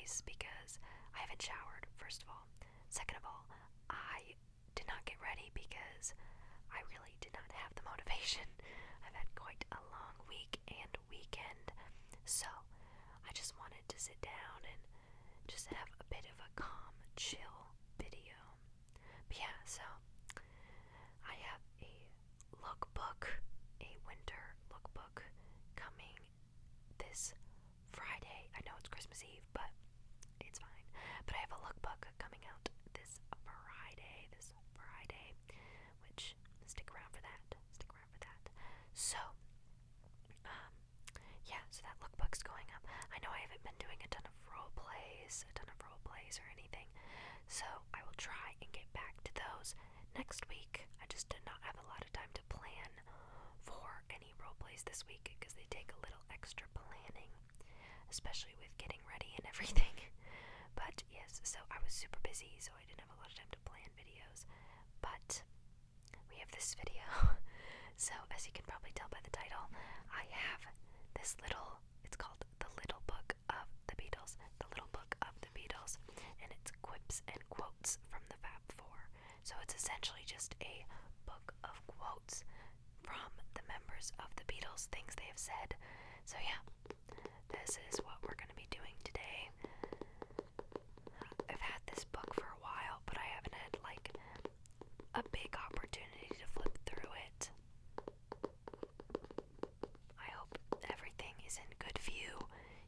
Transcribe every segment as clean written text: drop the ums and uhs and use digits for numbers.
place because I haven't showered, first of all. Second of all, I did not get ready because I really did not have the motivation. I've had quite a long week and weekend, so I just wanted to sit down and just have a bit of a calm, chill video. But yeah, so I have a lookbook, a winter lookbook coming this Friday. I know it's Christmas Eve, but it's fine. But I have a lookbook coming out this Friday, which stick around for that. So, yeah, so that lookbook's going up. I know I haven't been doing a ton of role plays or anything, so I will try and get back to those next week. I just did not have a lot of time to plan for any role plays this week because they take a little extra planning, especially with getting ready and everything. But yes, so I was super busy, so I didn't have a lot of time to plan videos. But we have this video. So as you can probably tell by the title, I have this it's called The Little Book of the Beatles. The Little Book of the Beatles. And it's quips and quotes from the Fab Four. So it's essentially just a book of quotes from the members of the Beatles, things they have said. So yeah, this is what we're going to be doing today. I've had this book for a while, but I haven't had like a big opportunity to flip through it. I hope everything is in good view.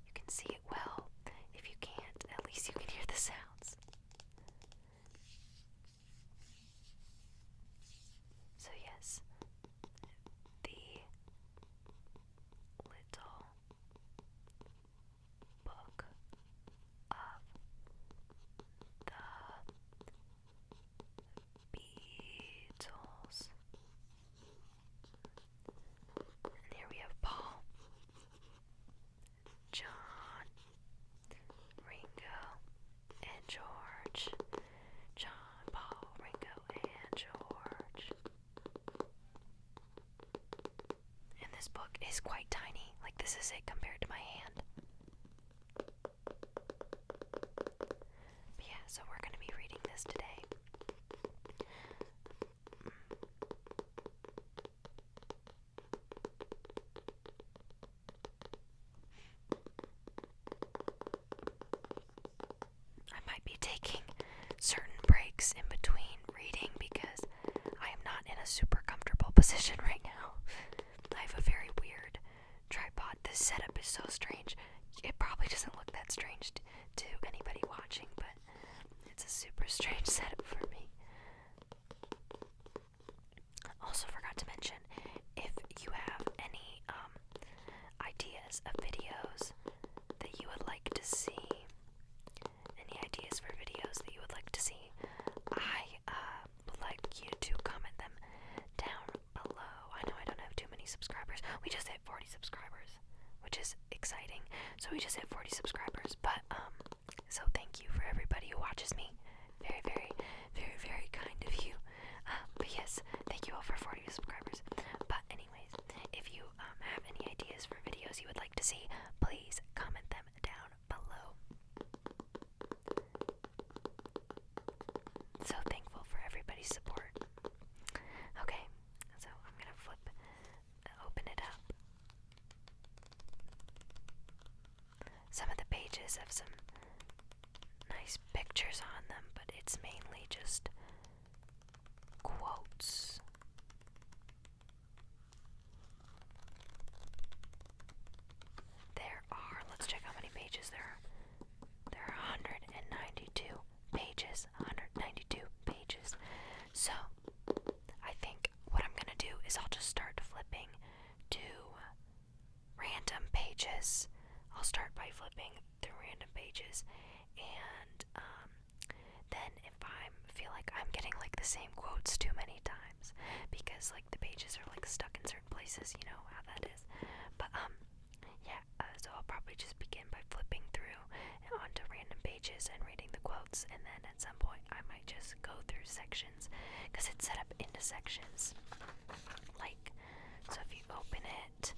You can see it well. If you can't, at least you can hear the sounds. So yes, the Little Book of the Beatles. And here we have Paul, John, Ringo, and George. John, Paul, Ringo, and George. And this book is quite tiny. Like, this is it compared to my hand. But yeah, so we're going to be reading this today. I might be taking certain breaks in between reading because I am not in a super comfortable position right now. I have a very weird tripod. This setup is so strange. It probably doesn't look that strange to anybody watching, but it's a super strange setup for me. Also forgot to mention, if you have any ideas of videos that you would like to see, I would like you to comment them down below. I know I don't have too many subscribers. We just hit 40 subscribers, which is exciting. So we just hit 40 subscribers, but so thank you for everybody who watches me. Very, very, very, very kind of you. But yes, thank you all for 40 subscribers. But anyways, if you have any ideas for videos you would like to see, please comment them down below. So thankful for everybody's support. Okay, so I'm gonna open it up. Some of the pages have some nice pictures on them, but it's mainly just quotes. Let's check how many pages there are. There are 192 pages. 192 pages. So, I think what I'm gonna do is I'll just start flipping to random pages. I'll start by flipping through random pages, and then if I feel like I'm getting like the same quotes too many times, because like the pages are like stuck in certain places, you know how that is. But yeah, so I'll probably just begin by flipping through onto random pages and reading the quotes, and then at some point I might just go through sections, because it's set up into sections. Like, so if you open it,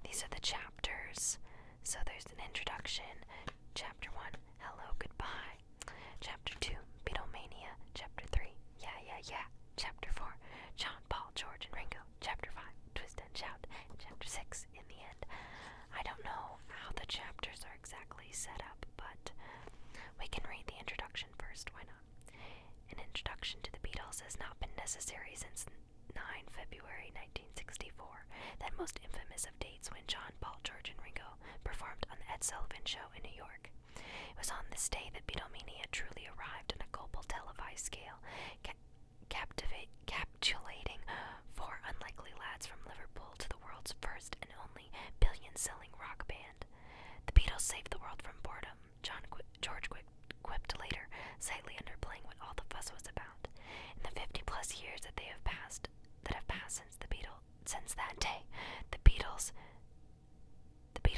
these are the chapters. So there's an introduction, Chapter 1, Hello, Goodbye. Chapter 2, Beatlemania. Chapter 3, Yeah, Yeah, Yeah. Chapter 4, John, Paul, George, and Ringo. Chapter 5, Twist and Shout. And Chapter 6, In the End. I don't know how the chapters are exactly set up, but we can read the introduction first, why not? An introduction to the Beatles has not been necessary since 9 February 1964, that most infamous of dates when John, Paul, George, and Ringo performed on the Ed Sullivan Show in New York. It was on this day that Beatlemania truly arrived on a global televised scale, capitulating four unlikely lads from Liverpool to the world's first and only billion-selling rock band. The Beatles saved the world from boredom, George quipped later, slightly underplaying what all the fuss was about. In the 50-plus years that have passed since that day, the Beatles'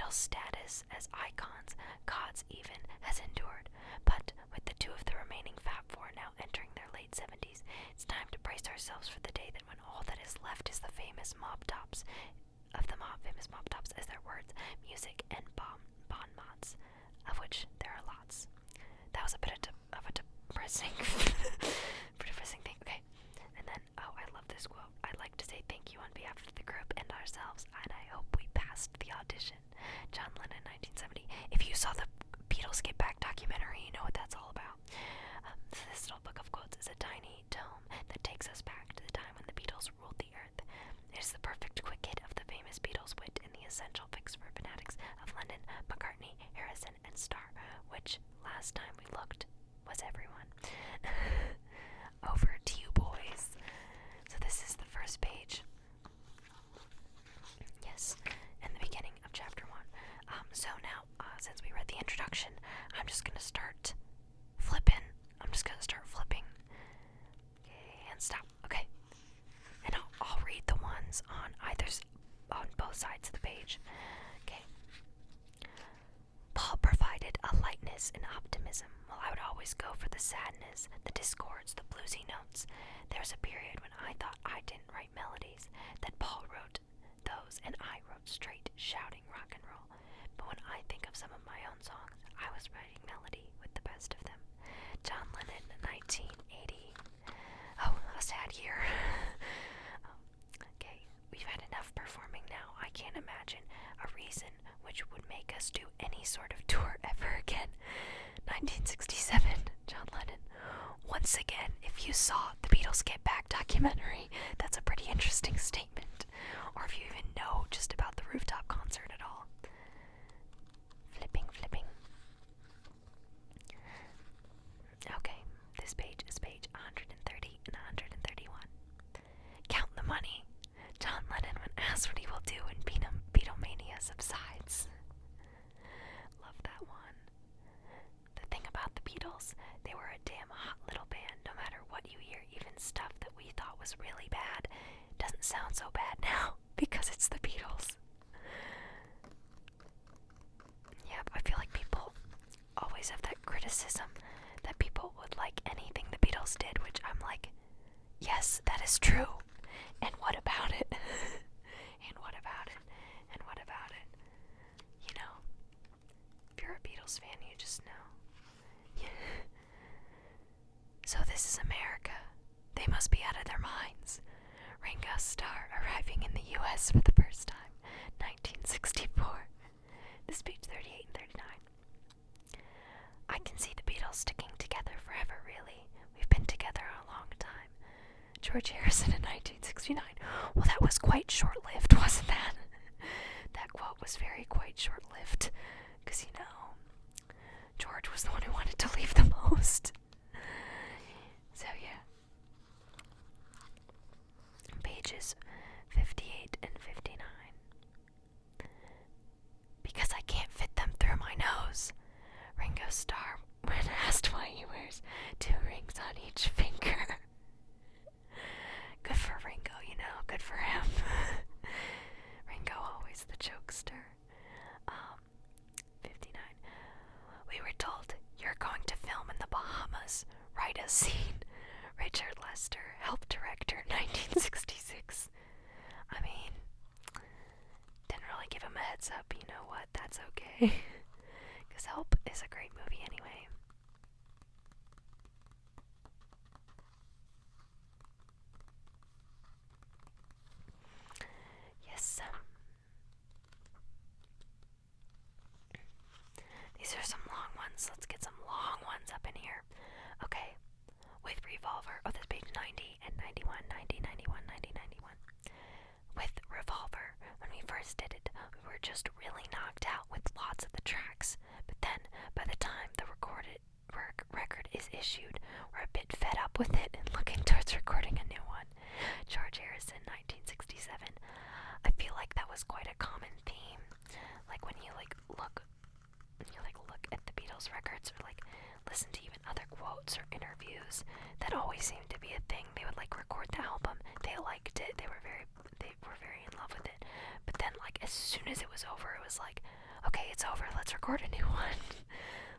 status as icons, gods even, has endured. But with the two of the remaining Fab Four now entering their late 70s, it's time to brace ourselves for the day that when all that is left is the famous mob tops, as their words, music, and bon mots, of which there are lots. That was a bit of a depressing, depressing thing. Okay, and then, I love this quote. I'd like to say thank you on behalf of the group and ourselves, and I hope we passed the audition. John Lennon, 1970. If you saw the Beatles Get Back documentary, you know what that's all about. So this little book of quotes is a tiny tome that takes us back to the time when the Beatles ruled the earth. It is the perfect quick hit of the famous Beatles wit and the essential fix for fanatics of Lennon, McCartney, Harrison, and Starr, which, last time we looked, was everyone. Over to you, boys. So this is the first page. Yes, and the beginning of chapter 1. So now, since we read the introduction, I'm just gonna start flipping. Okay, and stop. Okay, and I'll read the ones on both sides of the page. Okay. Paul provided a lightness and optimism, while I would always go for the sadness, the discords, the bluesy notes. There was a period when I thought I didn't write melodies, that Paul wrote those, and I wrote straight, shouting rock and roll. But when I think of some of my own songs, I was writing melody with the best of them. John Lennon, 1980. Oh, a sad year. Okay, we've had enough performing now. I can't imagine a reason which would make us do any sort of tour ever again. 1967, John Lennon. Once again, if you saw the Beatles Get Back documentary, that's a pretty interesting statement. Or if you even know just about the rooftop concert at all. Flipping. Okay, this page is page 130 and 131. Count the money. John Lennon when asked what he will do when Beatlemania subsides. Love that one. The thing about the Beatles, they were a damn hot little band. No matter what you hear, even stuff that we thought was really bad doesn't sound so bad now because it's the Beatles. Yeah, I feel like people always have that criticism that people would like anything the Beatles did, which I'm like, yes, that is true. And what about it? And what about it? And what about it? You know, if you're a Beatles fan, you just know. So this is America. They must be out of their minds. Ringo Starr arriving in the U.S. for the first time, 1964. This page 38 and 39. I can see the Beatles sticking together forever, really. We've been together a long time. George Harrison in 1969. Well, that was quite short-lived, wasn't that? That quote was quite short-lived. Because, George was the one who wanted to leave the most. So, yeah. Pages 58 and 59. Because I can't fit them through my nose. Ringo Starr, when asked why he wears 2 rings on each finger. Good for Ringo, good for him. Ringo, always the jokester. 59. We were told, you're going to film in the Bahamas. Write a scene. Richard Lester, help director, 1966. I mean, didn't really give him a heads up, you know what, that's okay. Because Help is a ones. Let's get some long ones up in here. Okay, with Revolver. Oh, this page 90 and 91, 90, 91, 90, 91. With Revolver, when we first did it, we were just really knocked out with lots of the tracks. But then, by the time the record is issued, we're a bit fed up with it and looking towards recording a new one. George Harrison, 1967. I feel like that was quite a common theme. Like when you look at the Beatles records, or listen to even other quotes or interviews, that always seemed to be a thing. They would record the album, they liked it, they were very in love with it. But then as soon as it was over, it was like, okay, it's over, let's record a new one.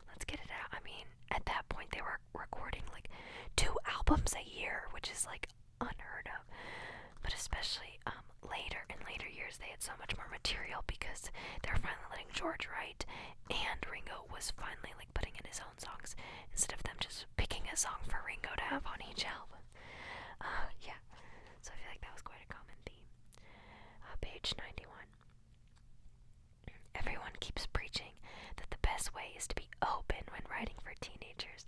Let's get it out. I mean, at that point they were recording 2 albums a year, which is unheard of. But especially in later years, they had so much more material because they were finally letting George write, and Ringo was finally putting in his own songs instead of them just picking a song for Ringo to have on each album. Yeah, so I feel like that was quite a common theme. Page 91. Everyone keeps preaching that the best way is to be open when writing for teenagers.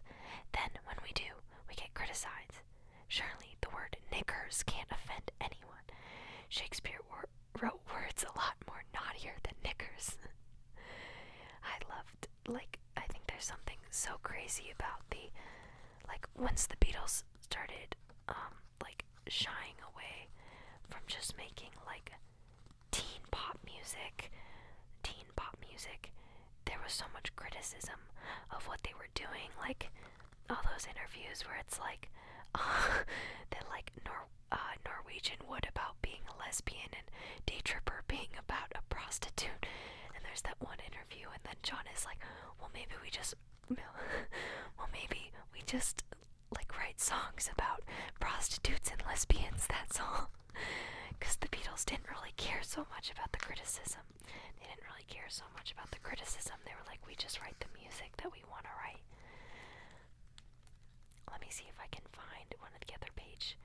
Then, when we do, we get criticized. Surely the word knickers can't offend anyone. Shakespeare wrote words a lot more naughtier than knickers. I think there's something so crazy about once the Beatles started, shying away from just making, teen pop music, there was so much criticism of what they were doing, all those interviews where it's that Norwegian Wood about being a lesbian and Day Tripper being about a prostitute, and there's that one interview, and then John is like, well maybe we just write songs about prostitutes and lesbians, that's all. Because the Beatles didn't really care so much about the criticism. They didn't really care so much about the criticism. They were like, we just write the music that we want to write. Let me see if I can find one of the other pages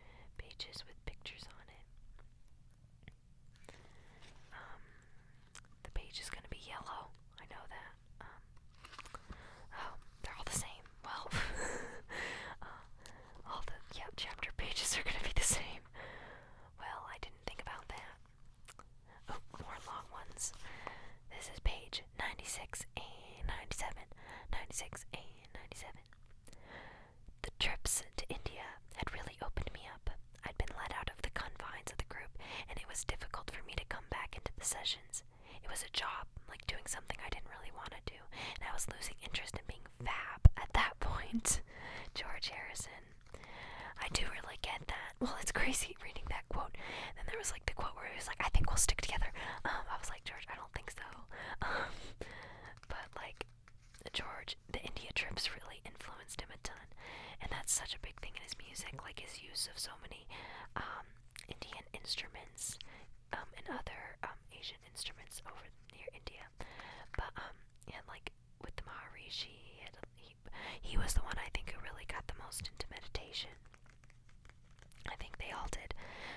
with pictures on it. The page is going to be yellow. I know that. They're all the same. Well, all the chapter pages are going to be the same. Well, I didn't think about that. Oh, more long ones. This is page 96 and 97. 96 and 97. The trips to India had really opened me up. I'd been let out of the confines of the group, and it was difficult for me to come back into the sessions. It was a job, doing something I didn't really want to do, and I was losing interest in being fab at that point. George Harrison. I do really get that. Well, it's crazy reading that quote. And then there was the quote where he was like, I think we'll stick together. I was like, George, I don't think so. But George, the India trips really influenced him a ton. And that's such a big thing in his music, his use of so many Indian instruments and other Asian instruments over near India. But and with the Maharishi, he was the one I think who really got the most into meditation. I think they all did,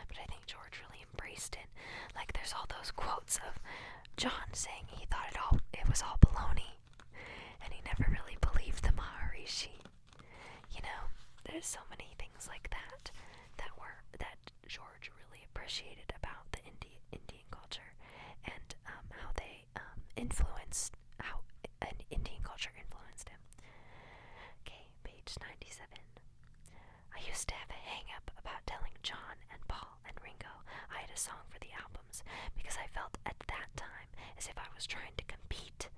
but I think George really embraced it. There's all those quotes of John saying he thought it was all baloney, and he never really believed the Maharishi. There's so many things like that that George really appreciated about the Indian culture, and how they how Indian culture influenced him. Okay, page 97. I used to have a hang-up about telling John and Paul and Ringo I had a song for the albums, because I felt at that time as if I was trying to compete.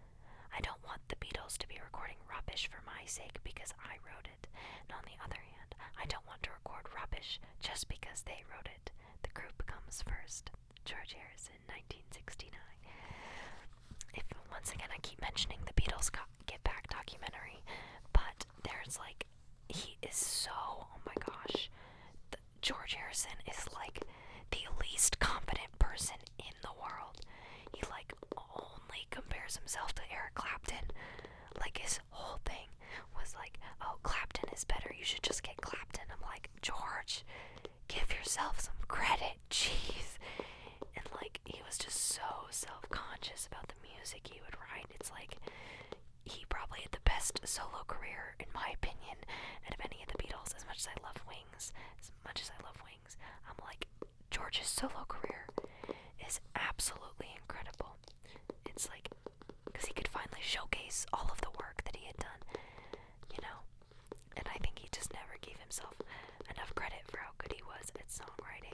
I don't want the Beatles to be recording rubbish for my sake because I wrote it, and on the other hand, I don't want to record rubbish just because they wrote it. The group comes first. George Harrison, 1969. Once again, I keep mentioning the Beatles Get Back documentary, but there's he is so, oh my gosh, George Harrison is the least confident person in the world. He only compares himself to Eric Clapton. His whole thing was oh, Clapton is better, you should just get Clapton. I'm like, George, give yourself some credit, jeez. And he was just so self-conscious about the music he would write. It's best solo career, in my opinion, out of any of the Beatles. As much as I love Wings, I'm like, George's solo career is absolutely incredible. It's like, because he could finally showcase all of the work that he had done, you know? And I think he just never gave himself enough credit for how good he was at songwriting.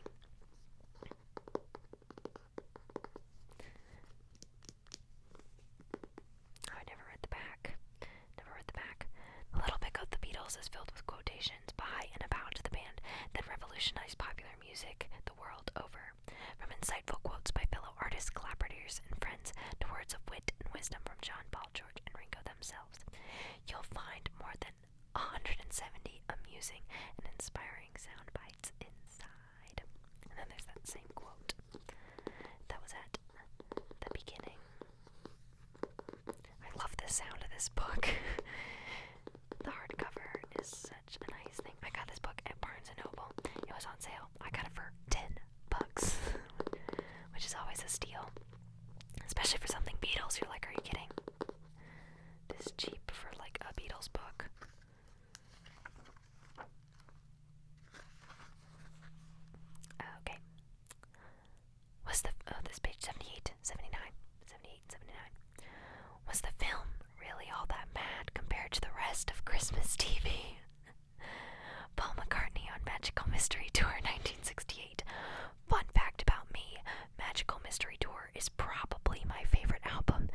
I never read the back. The Little Book of the Beatles is filled with quotations by and about the band that revolutionized popular music the world over. From insightful quotes by fellow artists, collaborators, and friends to words of wit and wisdom from John, Paul, George, and Ringo themselves, you'll find more than 170 amusing and inspiring sound bites inside. And then there's that same quote that was at the beginning. I love the sound of this book. The hardcover is such a nice thing. I got this book at Barnes & Noble. It was on sale. I got it for $10, which is always a steal. Especially for something Beatles. You're like, are you kidding? This is cheap for like a Beatles book. Okay. Was this page 78, 79, 78, 79. Was the film really all that mad compared to the rest of Christmas TV? Paul McCartney on Magical Mystery Tour 1968. Fun fact about me, Magical Mystery Tour is probably my favorite album.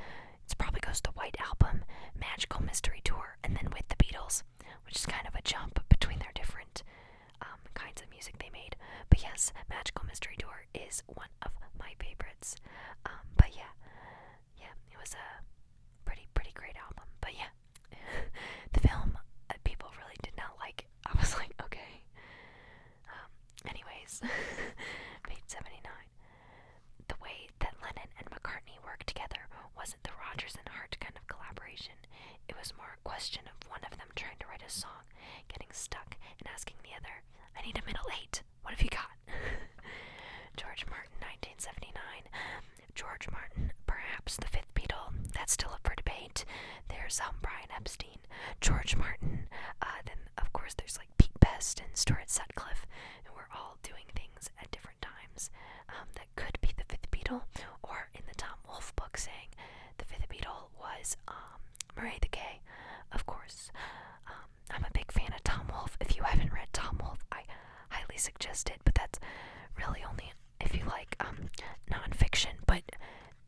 It probably goes the White Album, Magical Mystery Tour, and then with the Beatles, which is kind of a jump between their different kinds of music they made. But yes, Magical Mystery Tour is one of my favorites. But yeah, it was a pretty great album. But yeah, the film, people really did not like. I was like, okay. Anyways, page 79. The way that Lennon and McCartney worked together wasn't the Rodgers and Hart kind of collaboration. It was more a question of one of them trying to write a song, getting stuck, and asking the other, I need a middle eight. What have you got? George Martin, 1979. George Martin, perhaps the fifth Beatle. That's still up for debate. There's Brian Epstein, George Martin. Then, of course, there's like Pete Best and Stuart Sutcliffe, and we're all doing things at different times. That could be the fifth Beatle, or in the Tom Wolfe book saying the fifth Beatle was Murray the Gay. Of course, I'm a big fan of Tom Wolfe. If you haven't read Tom Wolfe, I highly suggest it, but that's really only if you like nonfiction, but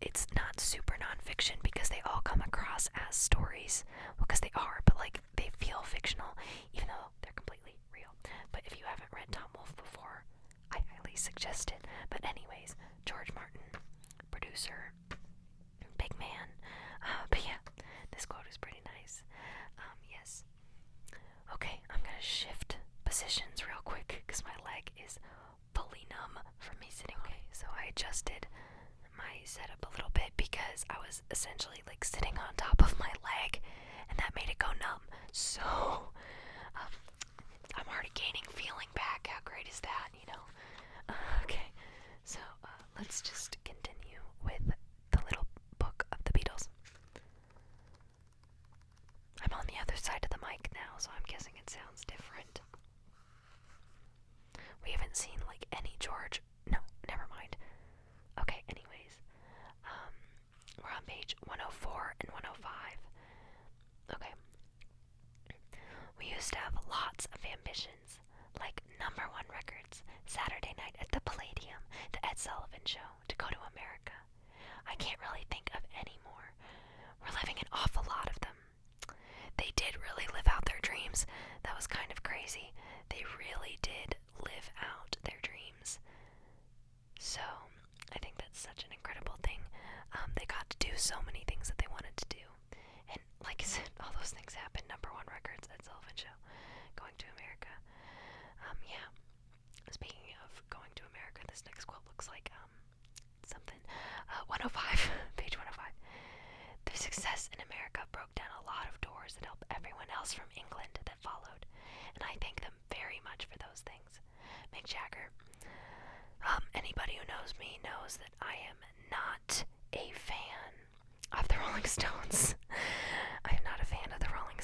it's not super nonfiction because they all come across as stories. Well, because they are, but like they feel fictional, even though they're completely real. But if you haven't read Tom Wolfe before, I highly suggest it. But anyways, George Martin, producer, big man. But yeah, this quote is pretty nice. Yes. Okay, I'm gonna shift positions real quick because my leg is fully numb from me sitting. Okay, so I adjusted my setup a little bit because I was essentially like sitting on top of my leg and that made it go numb. So I'm already gaining feeling back. How great is that, you know? Okay, so let's just continue with the Little Book of the Beatles. I'm on the other side of the mic now, so I'm guessing it sounds different. We haven't seen like any George. No, never mind. Okay, anyways. We're on page 104 and 105. Okay. We used to have lots of ambitions, like #1 records, Saturday night at the Palladium, the Ed Sullivan Show, to go to America. I can't really think of any more. We're living an awful lot of them. They did really live out their dreams. That was kind of crazy. They really did live out their dreams. So, I think that's such an incredible thing. They got to do so many things that they wanted to do. And like I said, all those things happened. #1 records, Ed Sullivan Show, going to America. Yeah. Speaking of going to America, this next quote looks like something. 105, page 105. Their success in America broke down a lot of doors that helped everyone else from England that followed, and I thank them very much for those things. Mick Jagger. Anybody who knows me knows that I am not a fan of the Rolling Stones. I am not a fan of the Rolling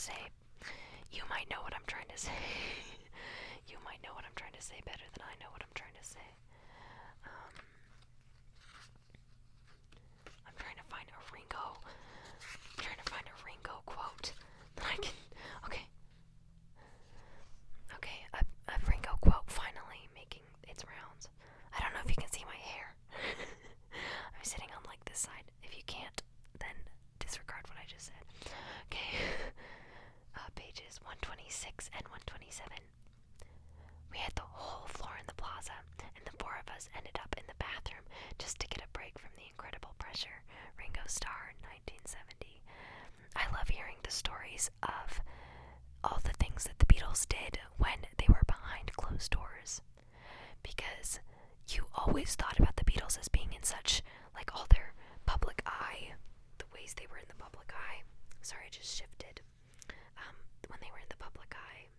say. You might know what I'm trying to say. You might know what I'm trying to say better than I know what I'm trying to say. I'm trying to find a Ringo. Quote that I can. Okay. Okay, a Ringo quote finally making its rounds. I don't know if you can see my hair. I'm sitting on like this side. If you can't, then disregard what I just said. Okay. Pages 126 and 127. We had the whole floor in the plaza, and the four of us ended up in the bathroom just to get a break from the incredible pressure. Ringo Starr, 1970. I love hearing the stories of all the things that the Beatles did when they were behind closed doors, because you always thought about the Beatles as being in such, like, all their public eye, the ways they were in the public eye. Sorry, I just shifted. When they were in the public eye.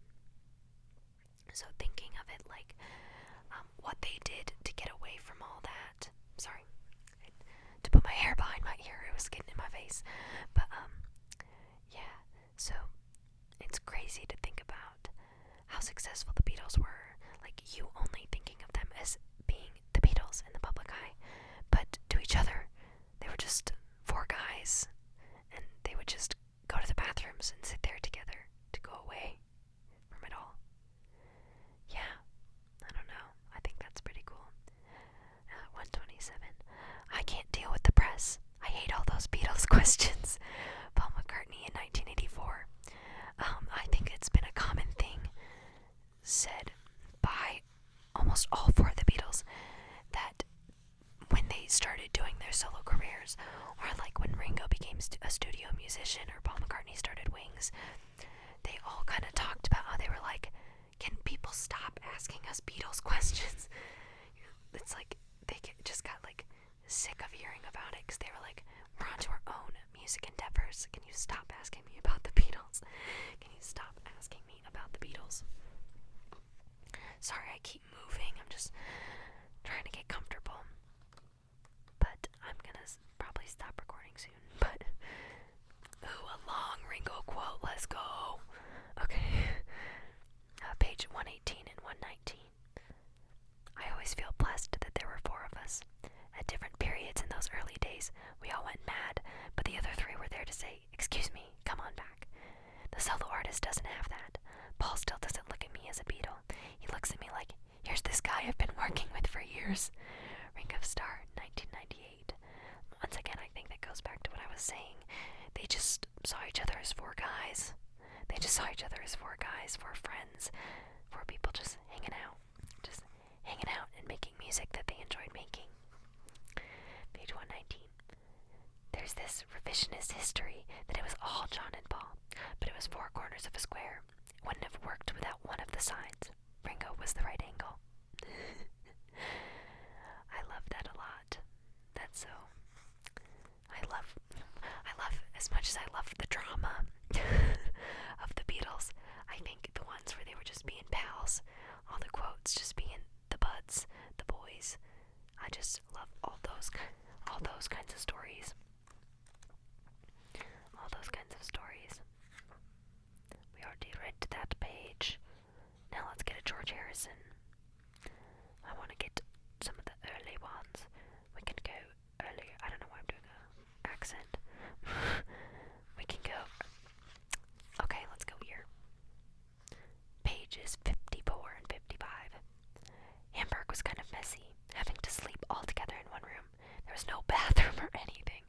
So thinking of it like what they did to get away from all that. Sorry, to put my hair behind my ear, it was getting in my face. But yeah, so it's crazy to think about how successful the Beatles were. Like, you only thinking of them as being the Beatles in the public eye, but to each other, they were just four guys, and they would just go to the bathrooms and sit there together to go away from it all. Yeah, I don't know. I think that's pretty cool. 127. I can't deal with the press. I hate all those Beatles questions. Paul McCartney in 1984. I think it's been a common thing said by almost all four of the Beatles that when they started doing their solo careers, or like when Ringo became a studio musician or Paul McCartney started Wings, they all kind of talked about how they were like, can people stop asking us Beatles questions? It's like they just got like sick of hearing about it, because they were like, we're on to our own music endeavors. Can you stop asking me about the Beatles? Can you stop asking me about the Beatles? Sorry, I keep moving. I'm just trying to get comfortable. But I'm gonna probably stop recording soon. But, ooh, a long Ringo quote. Let's go. Okay. Page 118 and 119. I always feel blessed that there were four of us. At different periods in those early days, we all went mad, but the other three were there to say, excuse me, come on back. The solo artist doesn't have that. Paul still doesn't look at me as a Beatle. He looks at me like, here's this guy I've been working with for years. Ringo Starr, 1998. Once again, I think that goes back to what I was saying. They just saw each other as four guys. Four friends, four people just hanging out and making music that they enjoyed making. Page 119. There's this revisionist history that it was all John and Paul, but it was four corners of a square. It wouldn't have worked without one of the sides. Ringo was the right angle. I love that a lot. That's so. I love, as much as I love the drama of the Beatles, I think the ones where they were just being pals, all the quotes just being the buds, the boys, I just love all those kinds of stories. We already read that page. Now let's get a George Harrison. I want to get some of the early ones. We can go early. I don't know why I'm doing an accent. We can go. Okay, let's go here. Pages 54 and 55. Hamburg was kind of messy, having to sleep all together in one room. There was no bathroom or anything.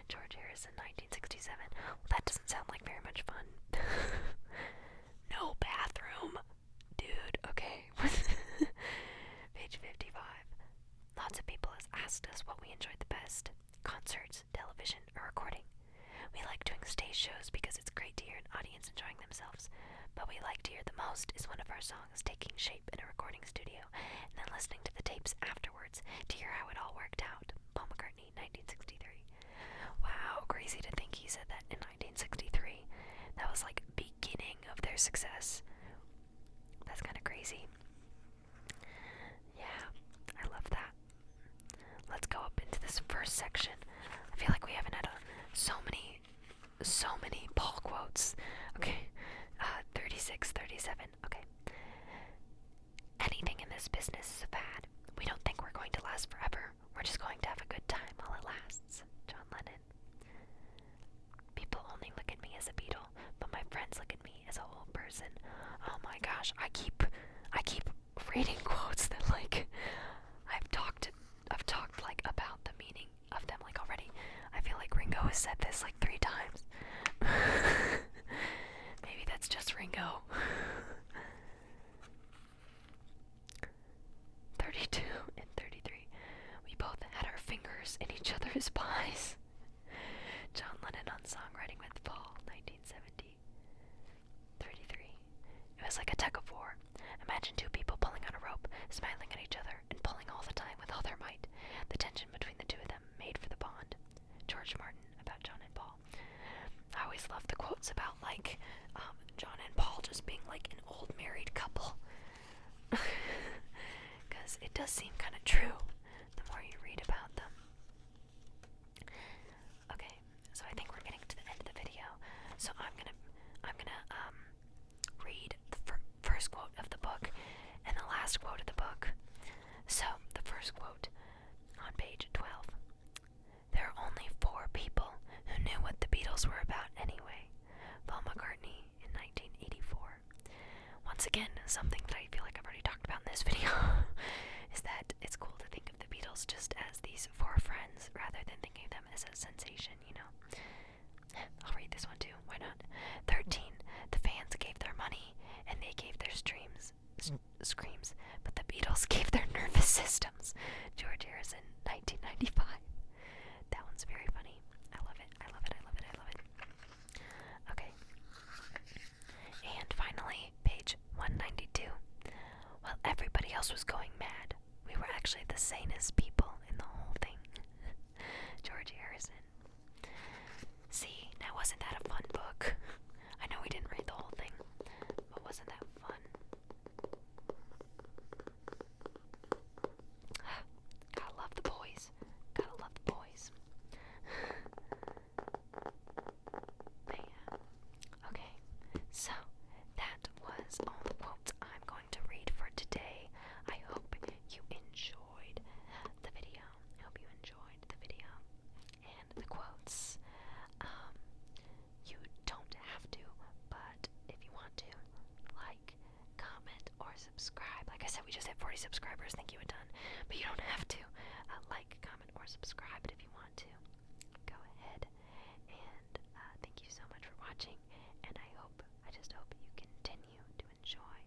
George Harrison, 1967. Well, that doesn't sound like very much fun. No bathroom. Dude, okay. Page 55. Lots of people have asked us what we enjoyed the best. Concerts, television, or recording. We like doing stage shows because it's great to hear an audience enjoying themselves. But we like to hear the most is one of our songs taking shape in a recording studio, and then listening to the tapes afterwards to hear how it all worked out. Paul McCartney, 1963. Wow, crazy to think he said that in 1963. That was like beginning of their success. That's kind of crazy. Yeah, I love that. Let's go up into this first section. I feel like we haven't had so many so many Paul quotes. Okay, 36, 37. Okay. Anything in this business is a fad. We don't think we're going to last forever. We're just going to have a good time while it lasts. John Lennon. People only look at me as a Beatle, but my friends look at me as a whole person. Oh my gosh, I keep reading quotes that like I've talked like about the meaning of them like already. I feel like Ringo has said this like 3 times. Maybe that's just Ringo. 32 and 33. We both had our fingers in each other's pies. John Lennon on Songwriting with Paul, 1970. 33. It was like a tug of war. Imagine 2 people pulling on a rope, smiling at each other, and pulling all the time with all their might. The tension between the 2 of them made for the bond. George Martin, about John and Paul. I always love the quotes about, like, John and Paul just being like an old married couple. Because it does seem kind of true the more you read about them. Okay, so I think we're getting to the end of the video. So I'm gonna read the first quote of the book and the last quote of the book. So the first quote on page 12. There are only 4 people who knew what the Beatles were about anyway. Paul McCartney in 1984. Once again, something that I feel like I've already talked about in this video is that it's cool to think of the Beatles just as these 4 friends rather than thinking of them as a sensation, you know. I'll read this one too, why not? 13. The fans gave their money and they gave their screams, but the Beatles gave their nervous systems. George Harrison, 1995. That one's very funny. I love it, I love it, I love it, I love it. Okay. And finally, page 192. While everybody else was going mad, we were actually the sanest people in the whole thing. George Harrison. See, now wasn't that a fun book? I know we didn't read the whole thing, but wasn't that fun? Gotta love the boys. Gotta love the boys. But yeah. Okay, so that was all the quotes I'm going to read for today. I hope you enjoyed the video. I hope you enjoyed the video and the quotes. You don't have to, but if you want to, like, comment, or subscribe. Like I said, we just hit 40 subscribers. Thank you a ton. But you don't have to like, comment, or subscribe. But if you want to, go ahead. And thank you so much for watching. And I just hope you continue to enjoy